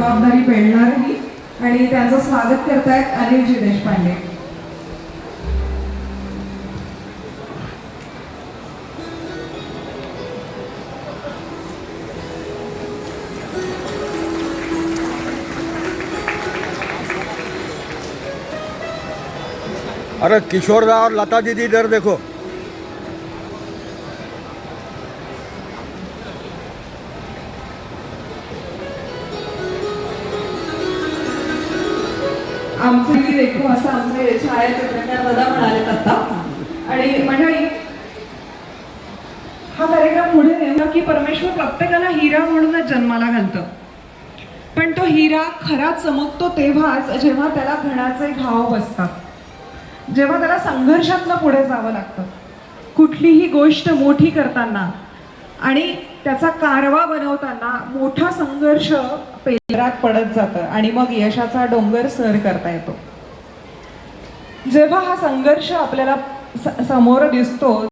जबाबदारी पेलणारही आणि त्यांचं स्वागत करतायत अनिलजी देशपांडे. अरे किशोरदा और लता दीदी इधर देखो. आमचे देखो असं आमचे छायाचित्रकार दादा म्हणाले आता. आणि मंडळी हा कार्यक्रम पुढे नेला की परमेश्वर प्रत्येकाला हिरा म्हणूनच जन्माला घालतं, पण तो हिरा खरा चमकतो तेव्हाच जेव्हा त्याला घणाचे घाव बसतात, जेव्हा त्याला संघर्षातनं पुढे जावं लागतं. कुठलीही गोष्ट मोठी करताना आणि त्याचा कारवा बनवताना मोठा संघर्ष पेलरात पडत जातं आणि मग यशाचा डोंगर सर करता येतो. जेव्हा हा संघर्ष आपल्याला समोर दिसतो